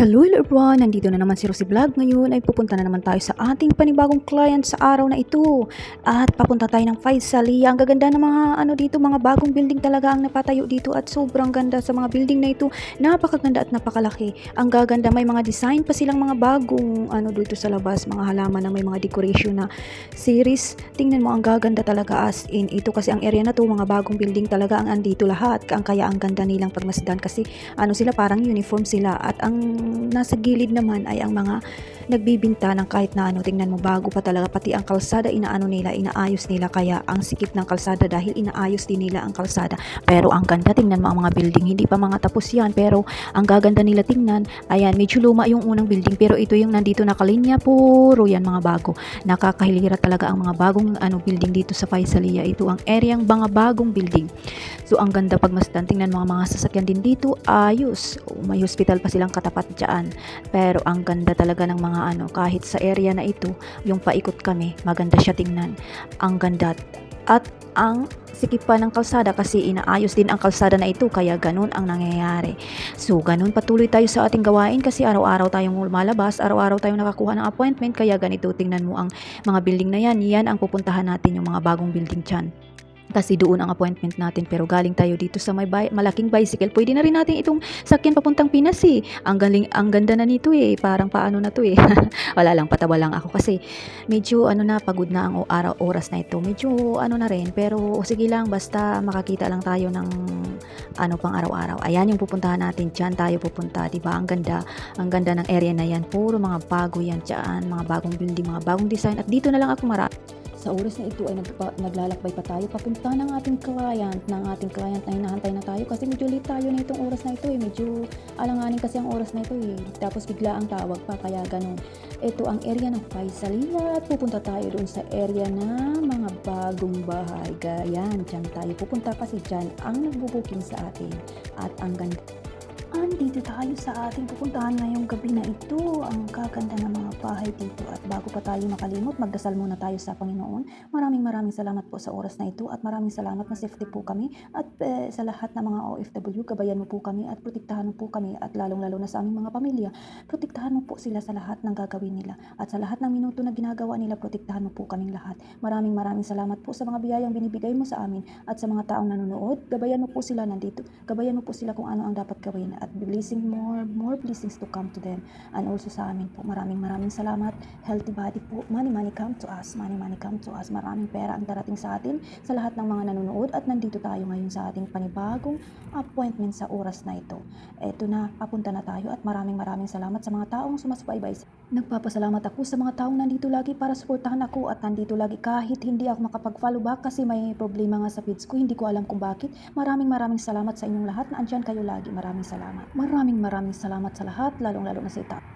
Hello everyone! Nandito na naman si Rosie Vlog. Ngayon ay pupunta na naman tayo sa ating panibagong client sa araw na ito. At papunta tayo ng Faisalia. Ang gaganda ng mga dito, mga bagong building talaga ang napatayo dito at sobrang ganda sa mga building na ito. Napakaganda at napakalaki. Ang gaganda, may mga design pa silang mga bagong dito sa labas, mga halaman na may mga decoration na series. Tingnan mo, ang gaganda talaga as in ito kasi ang area na to, mga bagong building talaga ang andito lahat. Kaya ang ganda nilang pagmasdan kasi sila parang uniform sila at ang nasa gilid naman ay ang mga nagbibinta ng kahit na tingnan mo, bago pa talaga, pati ang kalsada inaayos nila, kaya ang sikip ng kalsada dahil inaayos din nila ang kalsada. Pero ang ganda, tingnan mo ang mga building, hindi pa mga tapos yan pero ang gaganda nila tingnan. Ayan, medyo luma yung unang building pero ito yung nandito nakalinya, puro yan mga bago. Nakakahilira talaga ang mga bagong building dito sa Faisalia. Ito ang areang mga bagong building. So ang ganda pagmasdan, tingnan mga sasakyan din dito, ayos. May hospital pa silang katapat dyan. Pero ang ganda talaga ng mga kahit sa area na ito, yung paikot kami, maganda siya tingnan. Ang ganda at ang sikip pa ng kalsada kasi inaayos din ang kalsada na ito, kaya ganun ang nangyayari. So ganun, patuloy tayo sa ating gawain kasi araw-araw tayong lumalabas, araw-araw tayong nakakuha ng appointment, kaya ganito, tingnan mo ang mga building na yan ang pupuntahan natin, yung mga bagong building dyan. Kasi doon ang appointment natin, pero galing tayo dito sa may malaking bicycle. Pwede na rin natin itong sakyan papuntang Pinas eh. Ang ganda na nito eh. Parang paano na to eh. Wala lang, patawa lang ako kasi medyo pagod na ang oras na ito. Medyo na rin, pero sige lang, basta makakita lang tayo ng pang araw-araw. Ayan yung pupuntahan natin, dyan tayo pupunta, diba? Ang ganda ng area na yan. Puro mga bago yan dyan, mga bagong building, mga bagong design. At dito na lang ako sa oras na ito ay naglalakbay pa tayo papunta ng ating client na hinahantay na tayo kasi medyo late tayo na itong oras na ito eh. Medyo alanganin kasi ang oras na ito eh. Tapos bigla ang tawag pa, kaya ganun. Ito ang area ng Faisalia at pupunta tayo doon sa area na mga bagong bahay. Gayan, dyan tayo pupunta kasi dyan ang nagbubuking sa atin. At ang ganda. Andito tayo sa ating pupuntahan ngayong gabi na ito. Ang gaganda ng mga bahay dito. At bago pa tayo makalimot, magdasal muna tayo sa Panginoon. Maraming salamat po sa oras na ito at maraming salamat na safety po kami. At sa lahat ng mga OFW, gabayan mo po kami at protektahan mo po kami. At lalong-lalo na sa aming mga pamilya, protektahan mo po sila sa lahat ng gagawin nila. At sa lahat ng minuto na ginagawa nila, protektahan mo po kaming lahat. Maraming salamat po sa mga biyayang binibigay mo sa amin. At sa mga taong nanonood, gabayan mo po sila nandito. Gabayan mo po sila kung ano ang dapat gawin. At blessing more blessings to come to them and also sa amin po. Maraming salamat. Healthy body po. Money come to us. Money come to us. Maraming pera ang darating sa atin, sa lahat ng mga nanonood, at nandito tayo ngayon sa ating panibagong appointment sa oras na ito. Eto na, papunta na tayo at maraming salamat sa mga taong sumasubaybay. Nagpapasalamat ako sa mga taong nandito lagi para suportahan ako at nandito lagi kahit hindi ako makapag-follow back kasi may problema nga sa feeds ko. Hindi ko alam kung bakit. Maraming salamat sa inyong lahat na andyan kayo lagi. Maraming salamat sa lahat, lalong-lalo na sa ita.